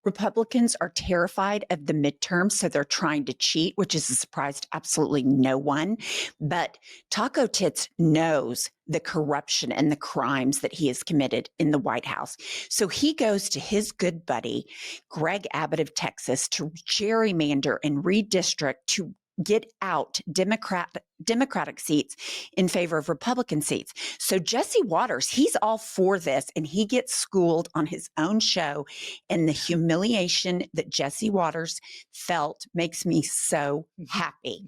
Republicans are terrified of the midterms, so they're trying to cheat, which is a surprise to absolutely no one. But Taco Tits knows the corruption and the crimes that he has committed in the White House. So he goes to his good buddy, Greg Abbott of Texas, to gerrymander and redistrict to get out Democratic seats in favor of Republican seats. So Jesse Waters, he's all for this, and he gets schooled on his own show. And the humiliation that Jesse Waters felt makes me so happy.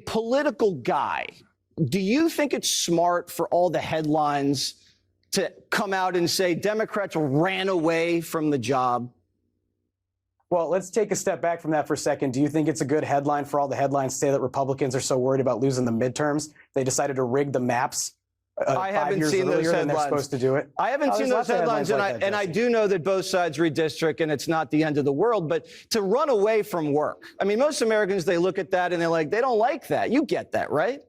Political guy, do you think it's smart for all the headlines to come out and say Democrats ran away from the job? Well, let's take a step back from that for a second. Do you think it's a good headline for all the headlines to say that Republicans are so worried about losing the midterms they decided to rig the maps I haven't seen those headlines. They're supposed to do it? I haven't seen those headlines, and I do know that both sides redistrict, and it's not the end of the world. But to run away from work, I mean, most Americans, they look at that and they're like, they don't like that. You get that, right?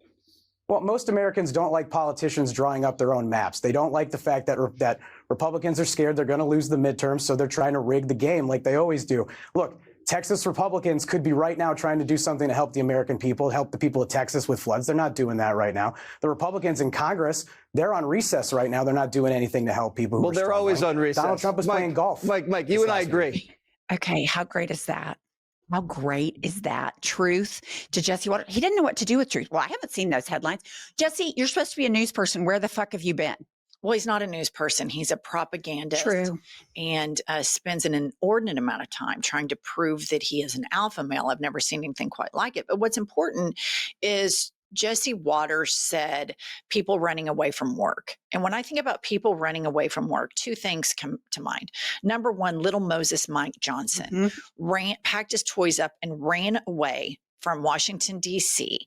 Well, most Americans don't like politicians drawing up their own maps. They don't like the fact that Republicans are scared they're going to lose the midterms, so they're trying to rig the game like they always do. Look, Texas Republicans could be right now trying to do something to help the American people, help the people of Texas with floods. They're not doing that right now. The Republicans in Congress, they're on recess right now. They're not doing anything to help people who are they're always on recess. Donald Trump is playing golf. Mike, you and I agree. Okay, how great is that? How great is that? Truth to Jesse Waters. He didn't know what to do with truth. Well, I haven't seen those headlines. Jesse, you're supposed to be a news person. Where the fuck have you been? Well, he's not a news person. He's a propagandist. True. And spends an inordinate amount of time trying to prove that he is an alpha male. I've never seen anything quite like it. But what's important is Jesse Waters said people running away from work. And when I think about people running away from work, two things come to mind. Number one, little Moses Mike Johnson packed his toys up and ran away from Washington, D.C.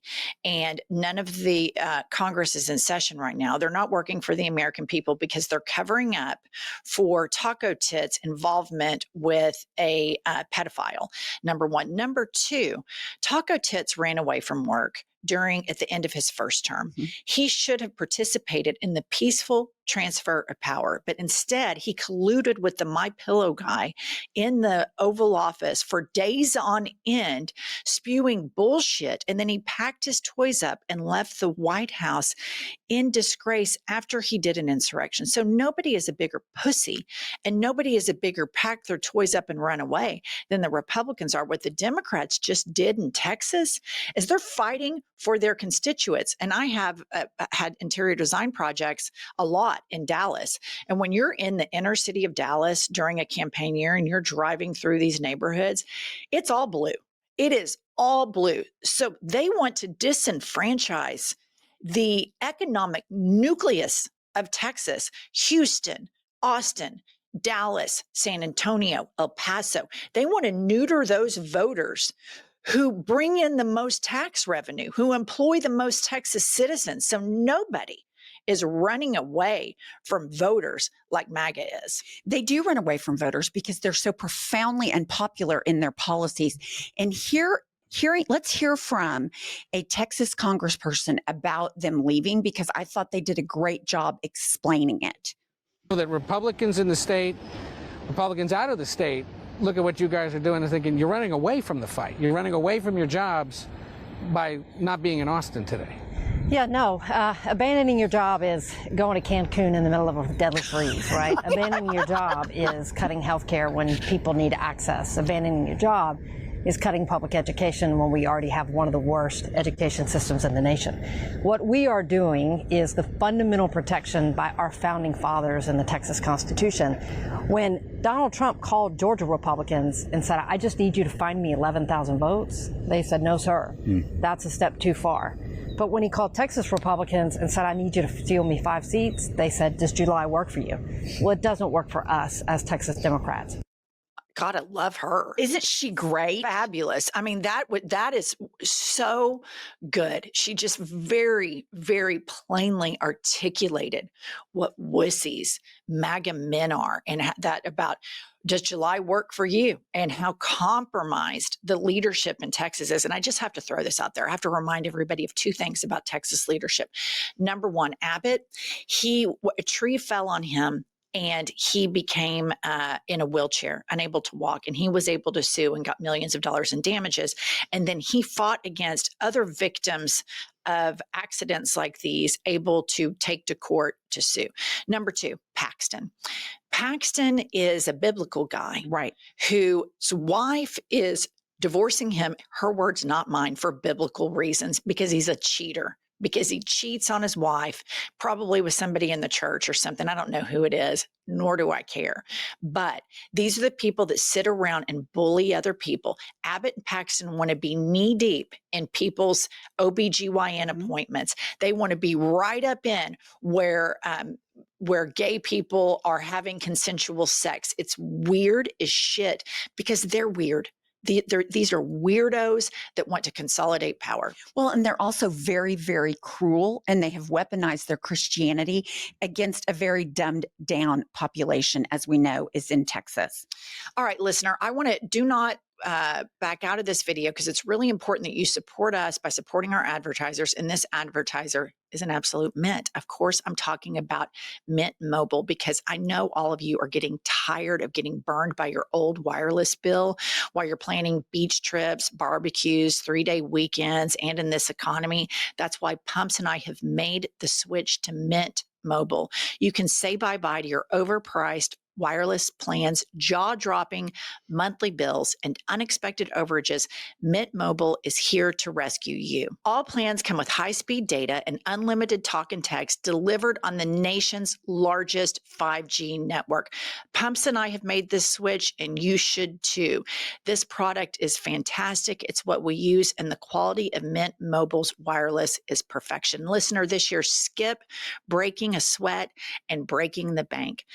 And none of the Congress is in session right now. They're not working for the American people because they're covering up for Taco Tits' involvement with a pedophile, number one. Number two, Taco Tits ran away from work at the end of his first term. He should have participated in the peaceful transfer of power, but instead he colluded with the MyPillow guy in the Oval Office for days on end, spewing bullshit. And then he packed his toys up and left the White House in disgrace after he did an insurrection. So nobody is a bigger pussy and nobody is a bigger pack their toys up and run away than the Republicans are. What the Democrats just did in Texas is they're fighting for their constituents. And I have had interior design projects a lot in Dallas. And when you're in the inner city of Dallas during a campaign year and you're driving through these neighborhoods, it's all blue. It is all blue. So they want to disenfranchise the economic nucleus of Texas, Houston, Austin, Dallas, San Antonio, El Paso. They want to neuter those voters who bring in the most tax revenue, who employ the most Texas citizens. So nobody is running away from voters like MAGA is. They do run away from voters because they're so profoundly unpopular in their policies. And let's hear from a Texas congressperson about them leaving, because I thought they did a great job explaining it. That Republicans in the state, Republicans out of the state, look at what you guys are doing and thinking you're running away from the fight. You're running away from your jobs by not being in Austin today. Yeah, no. Abandoning your job is going to Cancun in the middle of a deadly freeze, right? Abandoning your job is cutting health care when people need access. Abandoning your job is cutting public education when we already have one of the worst education systems in the nation. What we are doing is the fundamental protection by our founding fathers in the Texas Constitution. When Donald Trump called Georgia Republicans and said, I just need you to find me 11,000 votes, they said, no, sir, that's a step too far. But when he called Texas Republicans and said, I need you to steal me 5 seats, they said, does July work for you? Well, it doesn't work for us as Texas Democrats. God, I love her. Isn't she great? Fabulous. I mean, that is so good. She just very, very plainly articulated what wussies MAGA men are, and that about does July work for you, and how compromised the leadership in Texas is. And I just have to throw this out there. I have to remind everybody of two things about Texas leadership. Number one, Abbott, a tree fell on him, and he became in a wheelchair, unable to walk, and he was able to sue and got millions of dollars in damages. And then he fought against other victims of accidents like these, able to take to court to sue. Number two, Paxton. Paxton is a biblical guy, Right, whose wife is divorcing him, her words, not mine, for biblical reasons, because he's a cheater, because he cheats on his wife, probably with somebody in the church or something. I don't know who it is, nor do I care. But these are the people that sit around and bully other people. Abbott and Paxton want to be knee deep in people's OBGYN appointments. They want to be right up in where gay people are having consensual sex. It's weird as shit because they're weird. These are weirdos that want to consolidate power. well, and they're also very, very cruel, and they have weaponized their Christianity against a very dumbed down population, as we know is in Texas. All right, listener, I want to do not back out of this video because it's really important that you support us by supporting our advertisers. And this advertiser is an absolute mint. Of course, I'm talking about Mint Mobile because I know all of you are getting tired of getting burned by your old wireless bill while you're planning beach trips, barbecues, 3-day weekends, and in this economy. That's why Pumps and I have made the switch to Mint Mobile. You can say bye-bye to your overpriced wireless plans, jaw-dropping monthly bills, and unexpected overages. Mint Mobile is here to rescue you. All plans come with high-speed data and unlimited talk and text delivered on the nation's largest 5G network. Pumps and I have made this switch, and you should too. This product is fantastic. It's what we use, and the quality of Mint Mobile's wireless is perfection. Listener, this year, skip breaking a sweat and breaking the bank.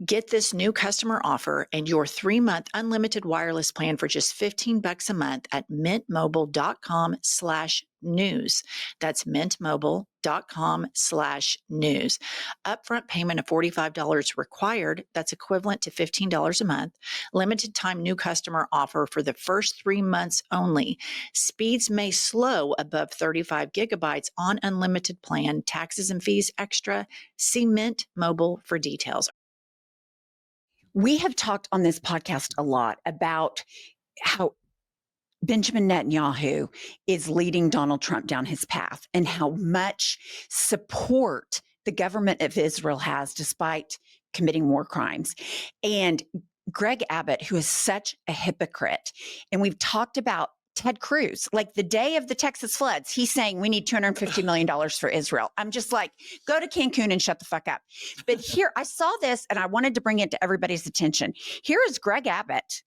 Get this new customer offer and your 3-month unlimited wireless plan for just $15 a month at mintmobile.com/news. That's mintmobile.com/news. Upfront payment of $45 required. That's equivalent to $15 a month. Limited time new customer offer for the first 3 months only. Speeds may slow above 35 gigabytes on unlimited plan. Taxes and fees extra. See Mint Mobile for details. We have talked on this podcast a lot about how Benjamin Netanyahu is leading Donald Trump down his path and how much support the government of Israel has despite committing war crimes. And Greg Abbott, who is such a hypocrite, and we've talked about Ted Cruz, like the day of the Texas floods, he's saying we need $250 million for Israel. I'm just like, go to Cancun and shut the fuck up. But here, I saw this and I wanted to bring it to everybody's attention. Here is Greg Abbott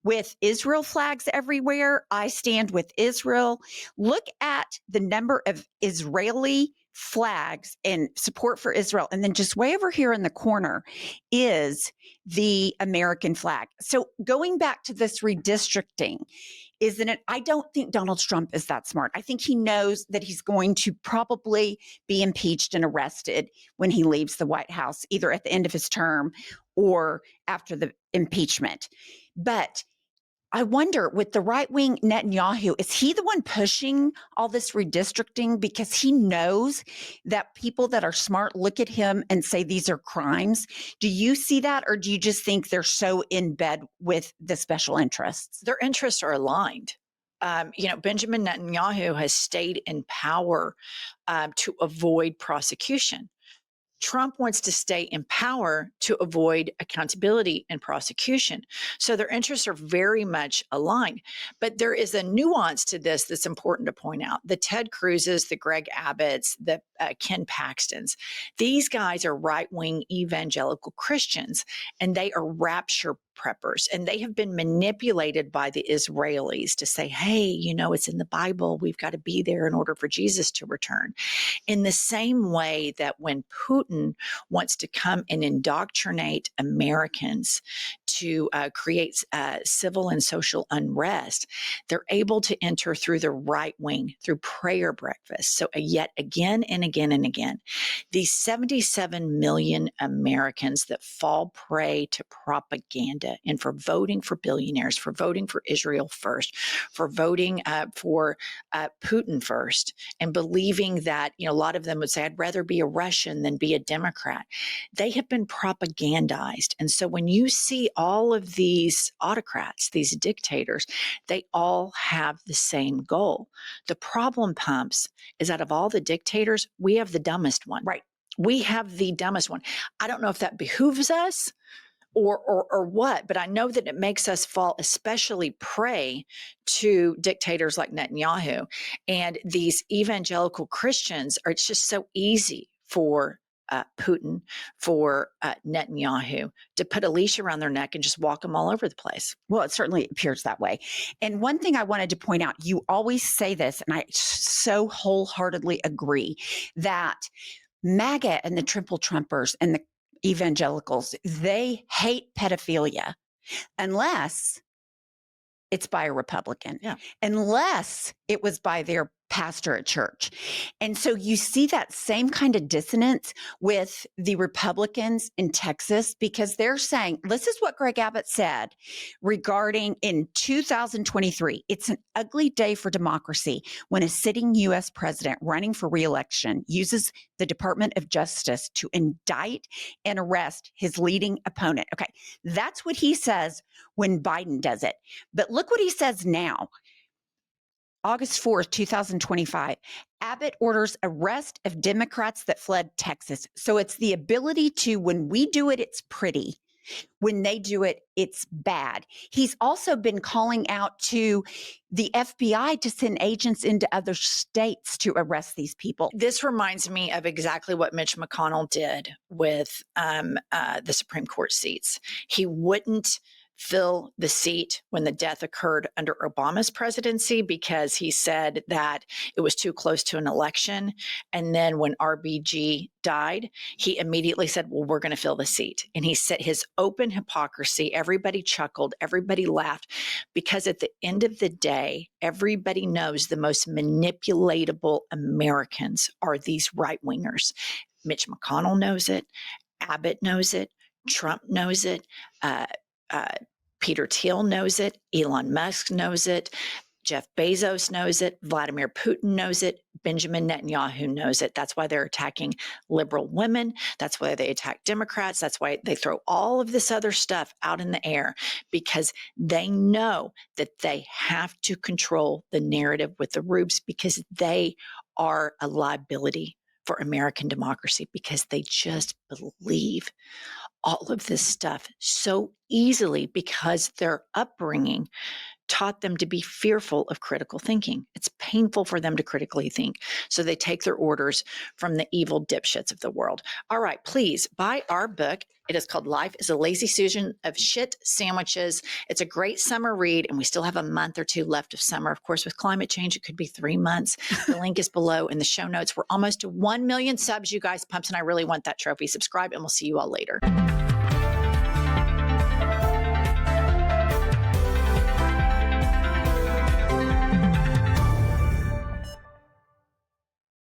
with Israel flags everywhere. I stand with Israel. Look at the number of Israeli flags and support for Israel. And then just way over here in the corner is the American flag. So going back to this redistricting, isn't it? I don't think Donald Trump is that smart. I think he knows that he's going to probably be impeached and arrested when he leaves the White House, either at the end of his term or after the impeachment. But I wonder, with the right-wing Netanyahu, is he the one pushing all this redistricting because he knows that people that are smart look at him and say these are crimes? Do you see that, or do you just think they're so in bed with the special interests? Their interests are aligned. Benjamin Netanyahu has stayed in power to avoid prosecution. Trump wants to stay in power to avoid accountability and prosecution. So their interests are very much aligned. But there is a nuance to this that's important to point out. The Ted Cruzes, the Greg Abbotts, the Ken Paxtons, these guys are right-wing evangelical Christians, and they are rapture preppers. And they have been manipulated by the Israelis to say, hey, it's in the Bible. We've got to be there in order for Jesus to return. In the same way that when Putin wants to come and indoctrinate Americans to create civil and social unrest, they're able to enter through the right wing, through prayer breakfast. So yet again and again and again, these 77 million Americans that fall prey to propaganda agenda and for voting for billionaires, for voting for Israel first, for voting for Putin first, and believing that, a lot of them would say, I'd rather be a Russian than be a Democrat. They have been propagandized. And so when you see all of these autocrats, these dictators, they all have the same goal. The problem, Pumps, is out of all the dictators, we have the dumbest one. Right. We have the dumbest one. I don't know if that behooves us or what, but I know that it makes us fall especially prey to dictators like Netanyahu. And these evangelical Christians it's just so easy for Putin, for Netanyahu to put a leash around their neck and just walk them all over the place. Well, it certainly appears that way. And one thing I wanted to point out, you always say this, and I so wholeheartedly agree, that MAGA and the triple Trumpers and the evangelicals, they hate pedophilia unless it's by a Republican, unless it was by their pastor at church. And so you see that same kind of dissonance with the Republicans in Texas, because they're saying, this is what Greg Abbott said regarding in 2023, it's an ugly day for democracy when a sitting U.S. president running for re-election uses the Department of Justice to indict and arrest his leading opponent. Okay, that's what he says when Biden does it. But look what he says now. August 4th, 2025, Abbott orders arrest of Democrats that fled Texas. So it's the ability to, when we do it, it's pretty. When they do it, it's bad. He's also been calling out to the FBI to send agents into other states to arrest these people. This reminds me of exactly what Mitch McConnell did with the Supreme Court seats. He wouldn't fill the seat when the death occurred under Obama's presidency because he said that it was too close to an election. And then when RBG died, he immediately said, well, we're going to fill the seat. And he said his open hypocrisy, everybody chuckled, everybody laughed, because at the end of the day, everybody knows the most manipulatable Americans are these right-wingers. Mitch McConnell knows it. Abbott knows it. Trump knows it. Peter Thiel knows it. Elon Musk knows it. Jeff Bezos knows it. Vladimir Putin knows it. Benjamin Netanyahu knows it. That's why they're attacking liberal women. That's why they attack Democrats. That's why they throw all of this other stuff out in the air, because they know that they have to control the narrative with the Rubes, because they are a liability for American democracy, because they just believe all of this stuff so easily because their upbringing taught them to be fearful of critical thinking. It's painful for them to critically think. So they take their orders from the evil dipshits of the world. All right, please buy our book. It is called Life is a Lazy Susan of Shit Sandwiches. It's a great summer read, and we still have a month or two left of summer. Of course, with climate change, it could be 3 months. The link is below in the show notes. We're almost to 1 million subs, you guys. Pumps and I really want that trophy. Subscribe, and we'll see you all later.